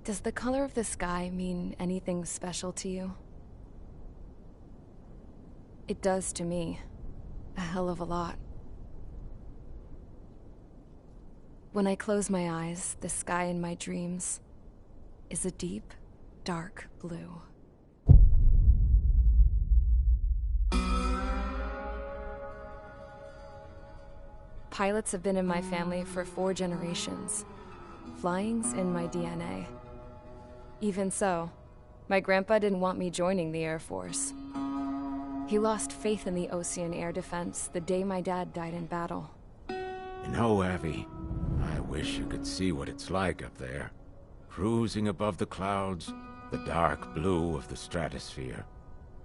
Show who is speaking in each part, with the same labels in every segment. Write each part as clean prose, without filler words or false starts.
Speaker 1: Does the color of the sky mean anything special to you? It does to me. A hell of a lot. When I close my eyes, the sky in my dreams is a deep, dark blue. Pilots have been in my family for 4 generations. Flying's in my DNA. Even so, my grandpa didn't want me joining the Air Force. He lost faith in the Ocean Air Defense the day my dad died in battle.
Speaker 2: You know, Abby, I wish you could see what it's like up there. Cruising above the clouds, the dark blue of the stratosphere.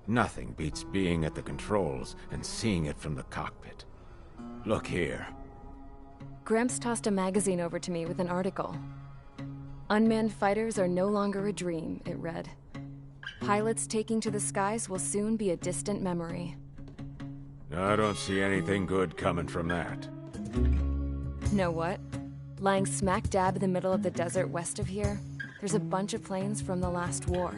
Speaker 2: Nothing beats being at the controls and seeing it from the cockpit. Look here.
Speaker 1: Gramps tossed a magazine over to me with an article. Unmanned fighters are no longer a dream, it read. Pilots taking to the skies will soon be a distant memory.
Speaker 2: I don't see anything good coming from that.
Speaker 1: Know what? Lying smack dab in the middle of the desert west of here, there's a bunch of planes from the last war.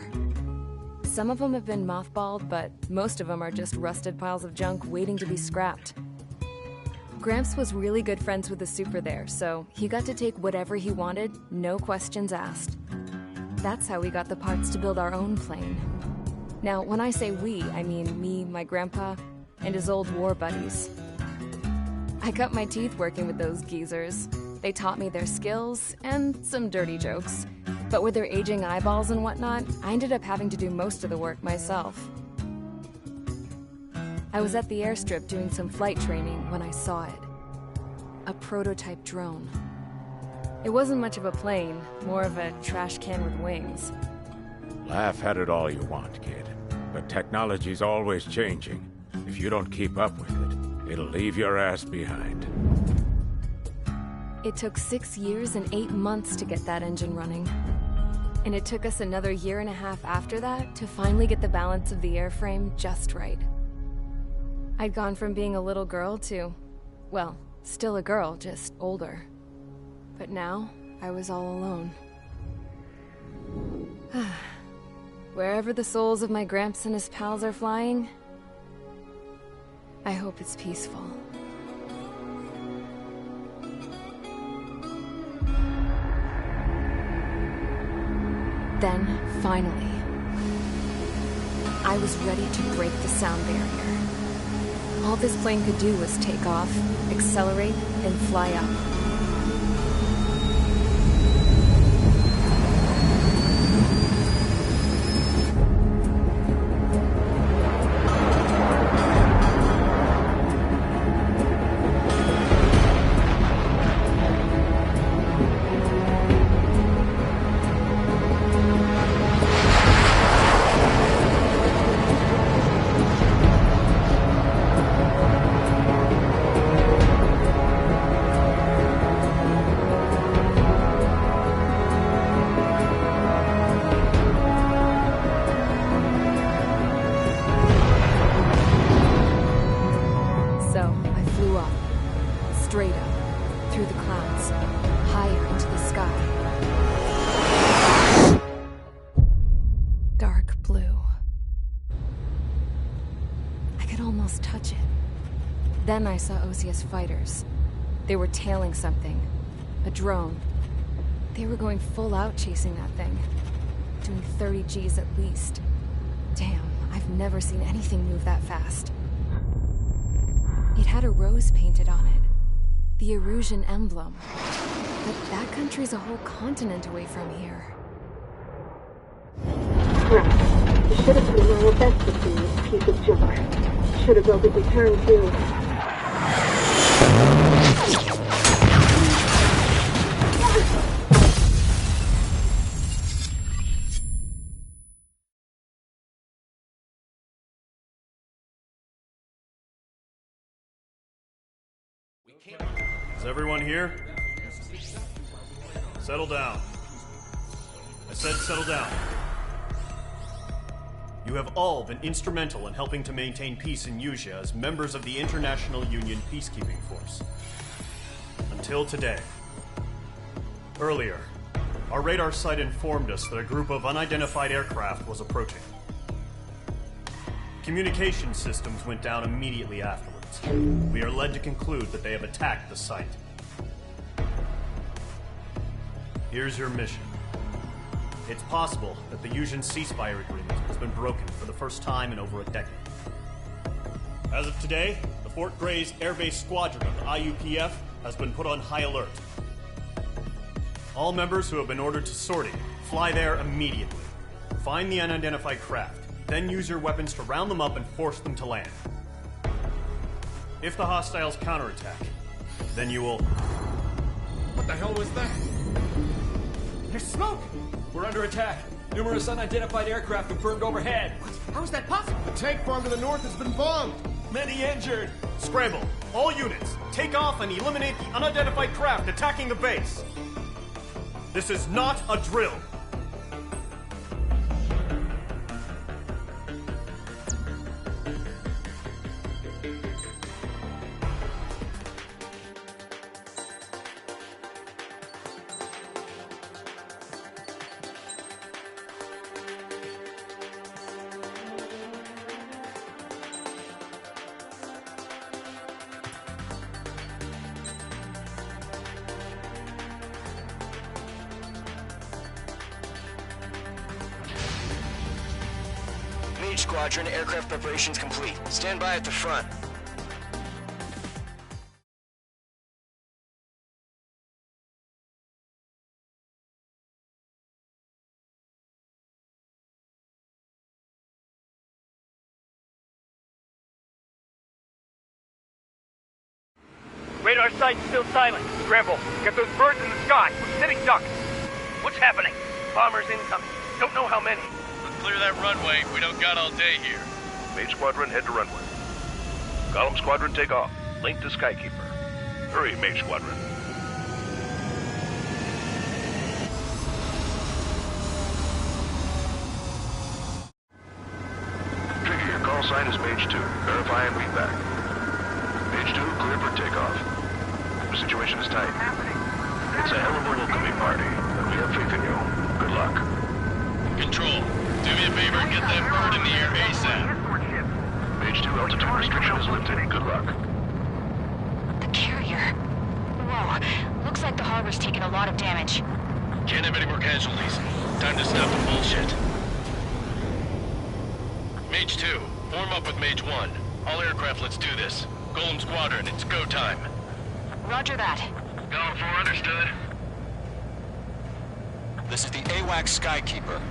Speaker 1: Some of them have been mothballed, but most of them are just rusted piles of junk waiting to be scrapped. Gramps was really good friends with the super there, so he got to take whatever he wanted, no questions asked. That's how we got the parts to build our own plane. Now, when I say we, I mean me, my grandpa, and his old war buddies. I cut my teeth working with those geezers. They taught me their skills, and some dirty jokes. But with their aging eyeballs and whatnot, I ended up having to do most of the work myself. I was at the airstrip doing some flight training when I saw it. A prototype drone. It wasn't much of a plane, more of a trash can with wings.
Speaker 2: Laugh at it all you want, kid. But technology's always changing. If you don't keep up with it, it'll leave your ass behind.
Speaker 1: It took 6 years and 8 months to get that engine running. And it took us another 1.5 years after that to finally get the balance of the airframe just right. I'd gone from being a little girl to, well, still a girl, just older. But now, I was all alone. Wherever the souls of my Gramps and his pals are flying, I hope it's peaceful. Then, finally, I was ready to break the sound barrier. All this plane could do was take off, accelerate, and fly up. Straight up, through the clouds, higher into the sky. Dark blue. I could almost touch it. Then I saw Osius fighters. They were tailing something. A drone. They were going full out chasing that thing. Doing 30 Gs at least. Damn, I've never seen anything move that fast. It had a rose painted on it. The Erusian emblem. But that country's a whole continent away from here.
Speaker 3: Right. You should have been my best with this piece of junk. Should have built a return too.
Speaker 4: Is everyone here? Settle down. I said settle down. You have all been instrumental in helping to maintain peace in Usea as members of the International Union Peacekeeping Force. Until today. Earlier, Our radar site informed us that a group of unidentified aircraft was approaching. Communication systems went down immediately afterwards. We are led to conclude that they have attacked the site. Here's your mission. It's possible that the Yuuzhan ceasefire agreement has been broken for the first time in over a decade. As of today, the Fort Grays Air Base Squadron of the IUPF has been put on high alert. All members who have been ordered to sortie, fly there immediately. Find the unidentified craft, then use your weapons to round them up and force them to land. If the hostiles counterattack, then you will...
Speaker 5: What the hell was that? There's smoke! We're under attack. Numerous unidentified aircraft confirmed overhead. What? How is that possible?
Speaker 6: The tank farm to the north has been bombed.
Speaker 5: Many injured.
Speaker 4: Scramble! All units, take off and eliminate the unidentified craft attacking the base. This is not a drill.
Speaker 7: Mage Squadron, aircraft preparations complete. Stand by at the front.
Speaker 8: Radar site's still silent. Scramble. Get those birds in the sky. We're sitting ducks. What's happening? Bombers incoming. Don't know how many.
Speaker 9: Clear that runway. We don't got all day here.
Speaker 10: Mage Squadron, head to runway. Column Squadron, take off. Link to Skykeeper. Hurry, Mage Squadron. Trigger, your call sign is Mage 2. Verify and read back. Mage 2, clear for takeoff. The situation is tight. It's a hell of a welcoming party, but we have faith in you. Good luck.
Speaker 9: Control, do me a favor and get that bird in the air ASAP.
Speaker 10: Mage 2, altitude restriction is lifted. Good luck.
Speaker 11: The carrier. Whoa. Looks like the harbor's taken a lot of damage.
Speaker 9: Can't have any more casualties. Time to stop the bullshit. Mage 2, form up with Mage 1. All aircraft, let's do this. Golem Squadron, it's go time.
Speaker 11: Roger that.
Speaker 9: Going for understood.
Speaker 7: This is the AWAC Skykeeper.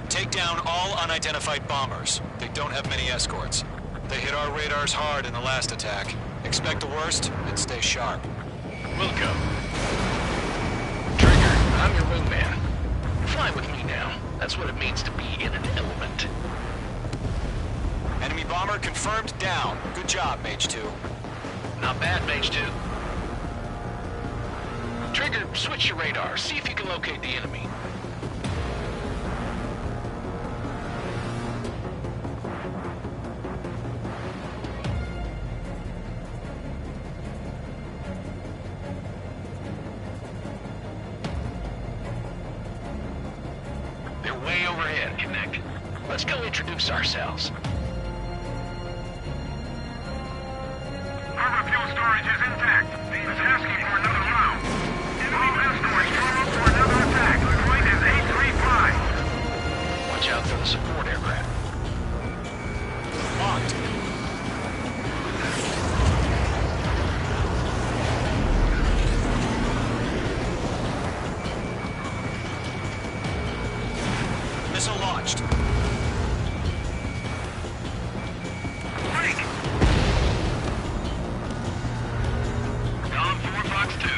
Speaker 7: Take down all unidentified bombers. They don't have many escorts. They hit our radars hard in the last attack. Expect the worst and stay sharp.
Speaker 9: Wilco. Trigger, I'm your wingman. Fly with me now. That's what it means to be in an element.
Speaker 7: Enemy bomber confirmed down. Good job, Mage 2.
Speaker 9: Not bad, Mage 2. Trigger, switch your radar. See if you can locate the enemy. They're way overhead, Connect. Let's go introduce ourselves.
Speaker 8: Harbor fuel storage is intact. It's asking for another round. Enemy escorts drawn up for another attack. The point is 835.
Speaker 9: Watch out for the support aircraft.
Speaker 7: Locked. Missile launched.
Speaker 8: Break! Column 4, Fox 2.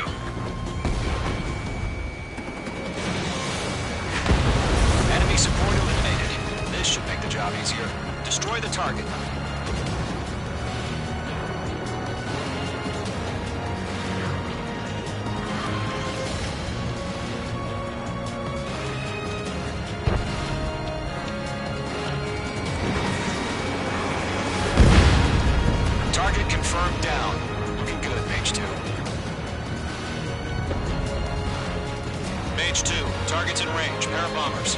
Speaker 7: Enemy support eliminated. This should make the job easier. Destroy the target. Target confirmed down. Looking good, Mage 2. target's in range. Pair of bombers.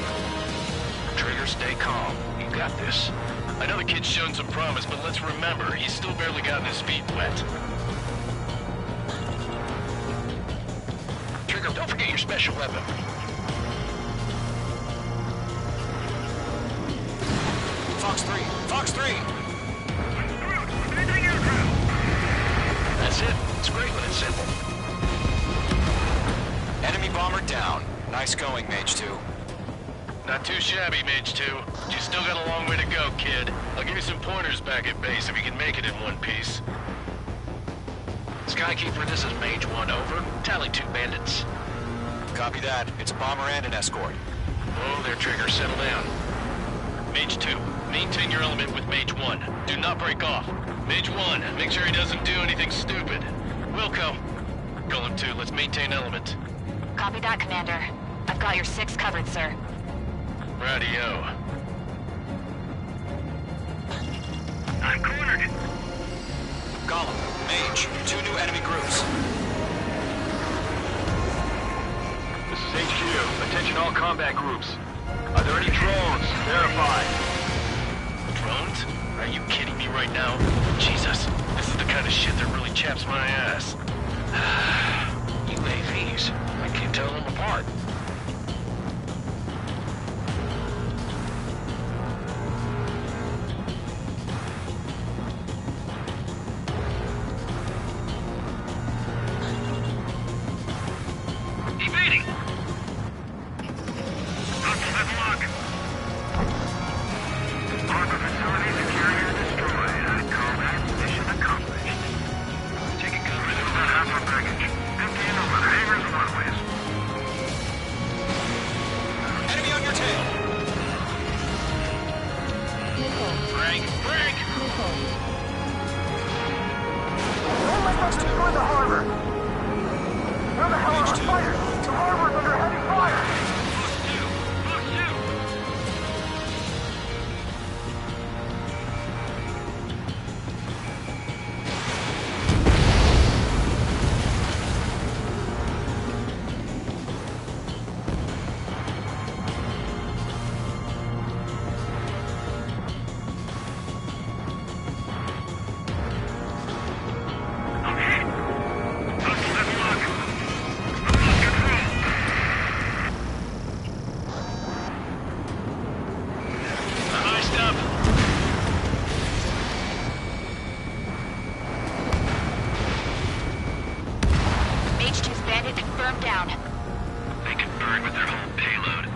Speaker 9: Trigger, stay calm. You got this. I know the kid's shown some promise, but let's remember, he's still barely gotten his feet wet. Trigger, don't forget your special weapon.
Speaker 7: Fox 3! Fox 3!
Speaker 9: That's it. It's great when it's simple.
Speaker 7: Enemy bomber down. Nice going, Mage 2.
Speaker 9: Not too shabby, Mage 2. But you still got a long way to go, kid. I'll give you some pointers back at base if you can make it in one piece. Skykeeper, this is Mage 1, over. Tally 2 bandits.
Speaker 7: Copy that. It's a bomber and an escort.
Speaker 9: Oh, there, Trigger. Settle down. Mage 2, maintain your element with Mage 1. Do not break off. Mage 1, make sure he doesn't do anything stupid. Wilco. Golem 2, let's maintain element.
Speaker 11: Copy that, Commander. I've got your 6 covered, sir.
Speaker 9: Radio.
Speaker 8: I'm cornered.
Speaker 7: Golem, Mage, 2 new enemy groups.
Speaker 10: This is HQ. Attention all combat groups. Are there any drones? Verify.
Speaker 9: Drones? Are you kidding me right now? Jesus, this is the kind of shit that really chaps my ass. UAVs. I can't tell them apart.
Speaker 8: Evading. Harbor facility security destroyed. Combat mission accomplished. Taking cover of that half package. Emptying over the hangars and runways.
Speaker 7: Enemy on your tail!
Speaker 9: Break! Break!
Speaker 8: Don't let them destroy the harbor! Where the hell are our fighters? The harbor's under heavy fire!
Speaker 11: Mage 2's bandit confirmed down.
Speaker 9: They can burn with their whole payload.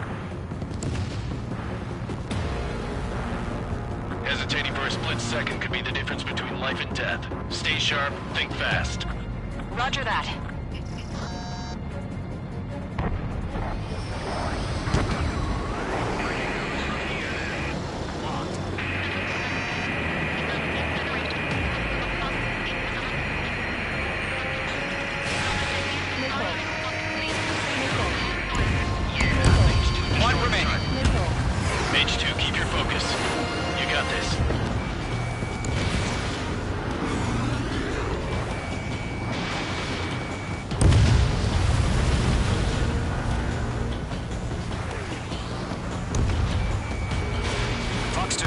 Speaker 9: Hesitating for a split second could be the difference between life and death. Stay sharp, think fast.
Speaker 11: Roger that.
Speaker 7: One remaining.
Speaker 9: Mage 2, keep your focus. You got this.
Speaker 7: Fox 2.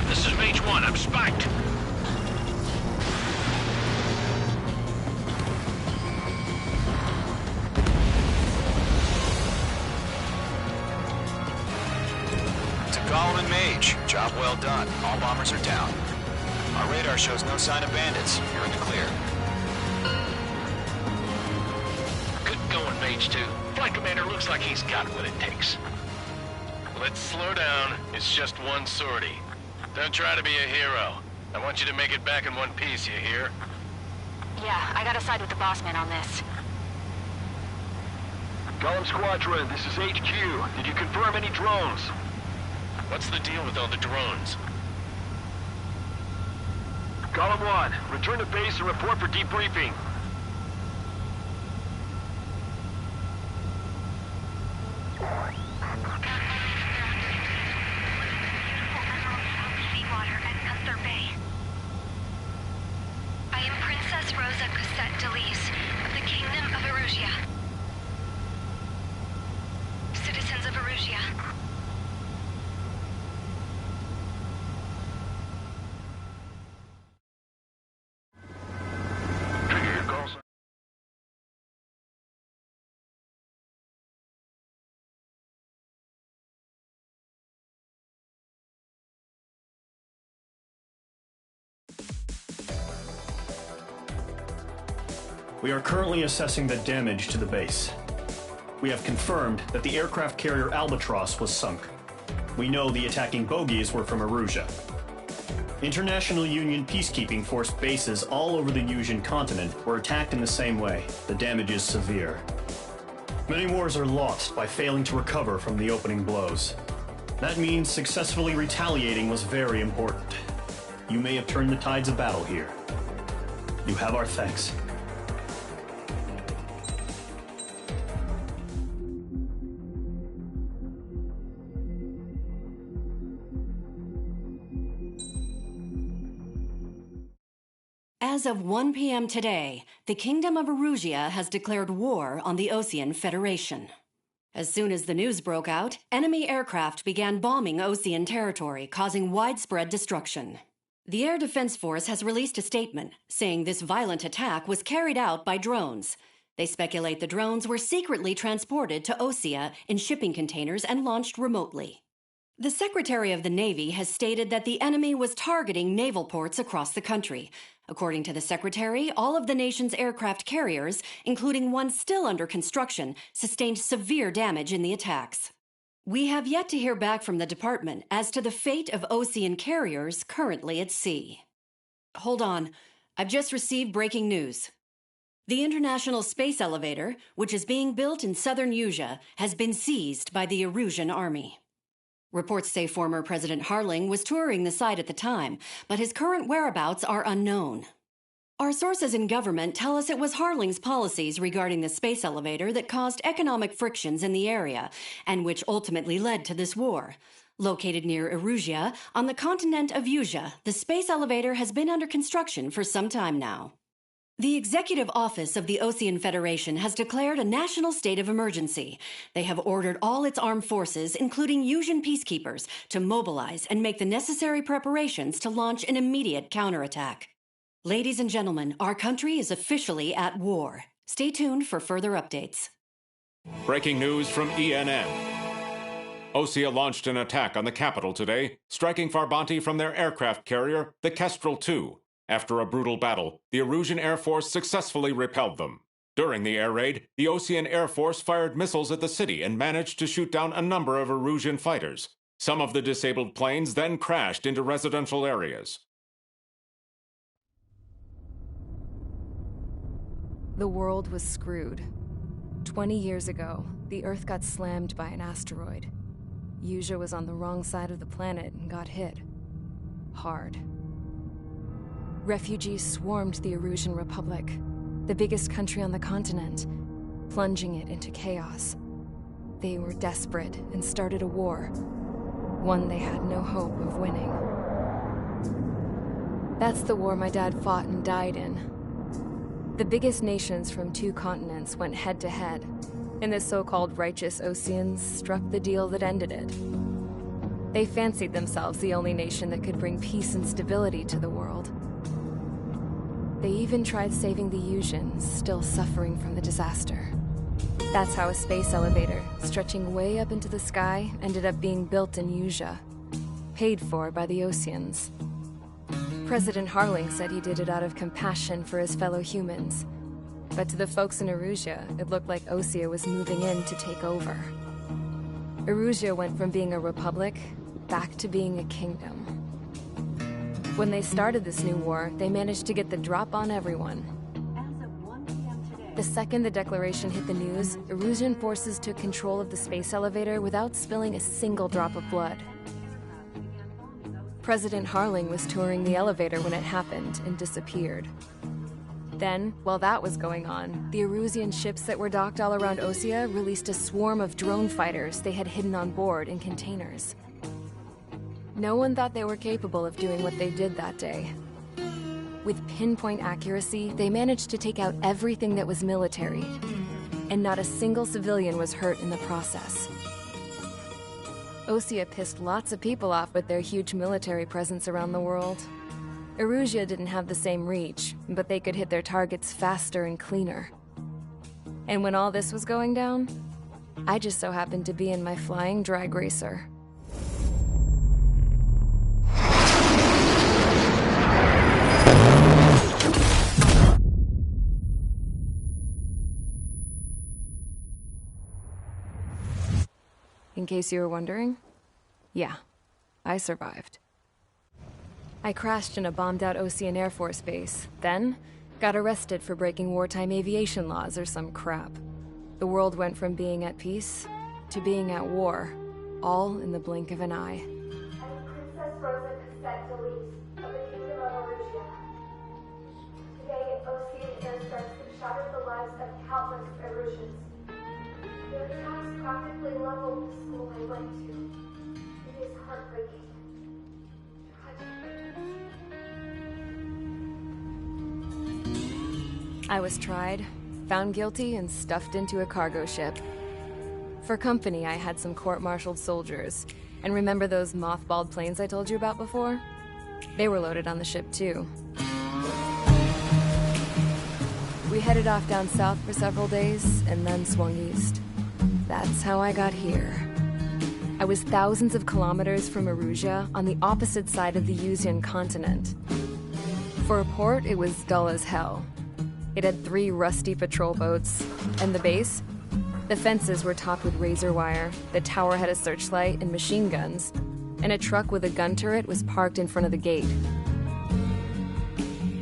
Speaker 9: This is Mage 1, I'm spiked.
Speaker 7: To Golem and Mage. Job well done. All bombers are down. Our radar shows no sign of bandits. You're in the clear.
Speaker 9: Good going, Mage 2. Flight Commander looks like he's got what it takes. Let's slow down. It's just one sortie. Don't try to be a hero. I want you to make it back in one piece, you hear?
Speaker 11: Yeah, I gotta side with the boss man on this.
Speaker 10: Golem Squadron, this is HQ. Did you confirm any drones?
Speaker 9: What's the deal with all the drones?
Speaker 10: Golem 1, return to base and report for debriefing.
Speaker 12: Seawater at Gunther Bay. I am Princess Rosa Cosette Delise of the Kingdom of
Speaker 4: We are currently assessing the damage to the base. We have confirmed that the aircraft carrier Albatross was sunk. We know the attacking bogies were from Erusia. International Union peacekeeping force bases all over the Yusian continent were attacked in the same way. The damage is severe. Many wars are lost by failing to recover from the opening blows. That means successfully retaliating was very important. You may have turned the tides of battle here. You have our thanks.
Speaker 12: As of 1 p.m. today, the Kingdom of Erusia has declared war on the Osean Federation. As soon as the news broke out, enemy aircraft began bombing Osean territory, causing widespread destruction. The Air Defense Force has released a statement saying this violent attack was carried out by drones. They speculate the drones were secretly transported to Osea in shipping containers and launched remotely. The Secretary of the Navy has stated that the enemy was targeting naval ports across the country. According to the Secretary, all of the nation's aircraft carriers, including one still under construction, sustained severe damage in the attacks. We have yet to hear back from the department as to the fate of Osean carriers currently at sea. Hold on, I've just received breaking news. The International Space Elevator, which is being built in southern Yusia, has been seized by the Erusian army. Reports say former President Harling was touring the site at the time, but his current whereabouts are unknown. Our sources in government tell us it was Harling's policies regarding the space elevator that caused economic frictions in the area, and which ultimately led to this war. Located near Erusia, on the continent of Yusia, the space elevator has been under construction for some time now. The Executive Office of the Osean Federation has declared a national state of emergency. They have ordered all its armed forces, including Yusian peacekeepers, to mobilize and make the necessary preparations to launch an immediate counterattack. Ladies and gentlemen, our country is officially at war. Stay tuned for further updates.
Speaker 2: Breaking news from ENN. Osea launched an attack on the capital today, striking Farbanti from their aircraft carrier, the Kestrel II. After a brutal battle, the Erusian Air Force successfully repelled them. During the air raid, the Osean Air Force fired missiles at the city and managed to shoot down a number of Erusian fighters. Some of the disabled planes then crashed into residential areas.
Speaker 1: The world was screwed. 20 years ago, the Earth got slammed by an asteroid. Yusia was on the wrong side of the planet and got hit. Hard. Refugees swarmed the Erusian Republic, the biggest country on the continent, plunging it into chaos. They were desperate and started a war, one they had no hope of winning. That's the war my dad fought and died in. The biggest nations from 2 continents went head-to-head, and the so-called righteous Oseans struck the deal that ended it. They fancied themselves the only nation that could bring peace and stability to the world. They even tried saving the Yusians, still suffering from the disaster. That's how a space elevator, stretching way up into the sky, ended up being built in Yusia, paid for by the Oseans. President Harling said he did it out of compassion for his fellow humans. But to the folks in Erusia, it looked like Osea was moving in to take over. Erusia went from being a republic back to being a kingdom. When they started this new war, they managed to get the drop on everyone. The second the declaration hit the news, Erusian forces took control of the space elevator without spilling a single drop of blood. President Harling was touring the elevator when it happened and disappeared. Then, while that was going on, the Erusian ships that were docked all around Osea released a swarm of drone fighters they had hidden on board in containers. No one thought they were capable of doing what they did that day. With pinpoint accuracy, they managed to take out everything that was military, and not a single civilian was hurt in the process. Osea pissed lots of people off with their huge military presence around the world. Erusia didn't have the same reach, but they could hit their targets faster and cleaner. And when all this was going down, I just so happened to be in my flying drag racer. in case you were wondering. Yeah, I survived. I crashed in a bombed-out Ocean Air Force base, then got arrested for breaking wartime aviation laws or some crap. The world went from being at peace to being at war, all in the blink of an eye.
Speaker 3: Princess Rosa Cassette Delete of the Kingdom of Arusia. Today, Ocean airstrikes have shattered the lives of countless Erusians. Their attacks practically leveled the school I went to. It is heartbreaking.
Speaker 1: I was tried, found guilty, and stuffed into a cargo ship. For company, I had some court-martialed soldiers. And remember those mothballed planes I told you about before? They were loaded on the ship, too. We headed off down south for several days, and then swung east. That's how I got here. I was thousands of kilometers from Erusia, on the opposite side of the Yuzian continent. For a port, it was dull as hell. It had 3 rusty patrol boats, and the base? The fences were topped with razor wire, the tower had a searchlight and machine guns, and a truck with a gun turret was parked in front of the gate.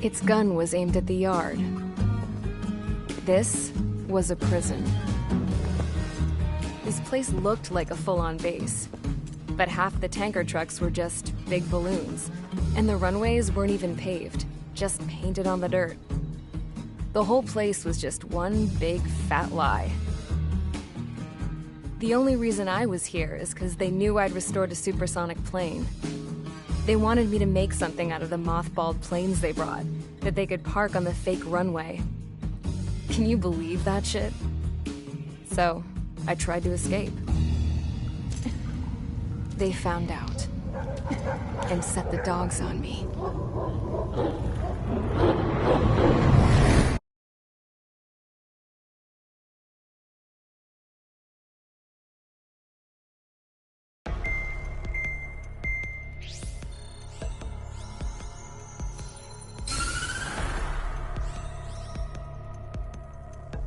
Speaker 1: Its gun was aimed at the yard. This was a prison. This place looked like a full-on base, but half the tanker trucks were just big balloons, and the runways weren't even paved, just painted on the dirt. The whole place was just one big fat lie. The only reason I was here is because they knew I'd restored a supersonic plane. They wanted me to make something out of the mothballed planes they brought, that they could park on the fake runway. Can you believe that shit? So, I tried to escape. They found out, and set the dogs on me.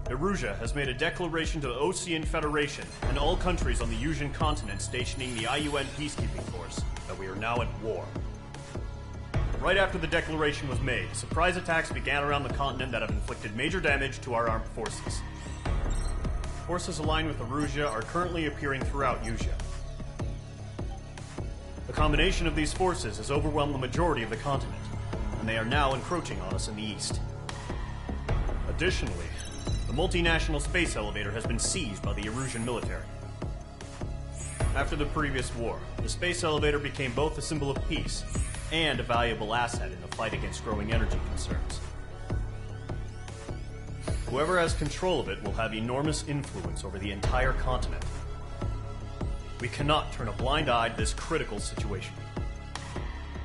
Speaker 4: Erusia has made a declaration to the Ocean Federation and all countries on the Yuzian continent stationing the IUN peacekeeping force that we are now at war. Right after the declaration was made, surprise attacks began around the continent that have inflicted major damage to our armed forces. Forces aligned with Erusia are currently appearing throughout Yusia. The combination of these forces has overwhelmed the majority of the continent, and they are now encroaching on us in the east. Additionally, the multinational space elevator has been seized by the Erusian military. After the previous war, the space elevator became both a symbol of peace and a valuable asset in the fight against growing energy concerns. Whoever has control of it will have enormous influence over the entire continent. We cannot turn a blind eye to this critical situation.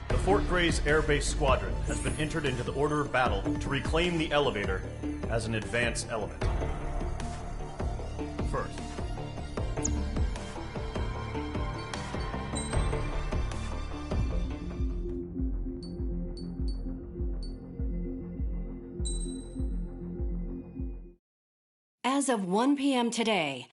Speaker 4: The Fort Gray's Air Base Squadron has been entered into the order of battle to reclaim the elevator as an advance element. First,
Speaker 12: As of 1 p.m. today,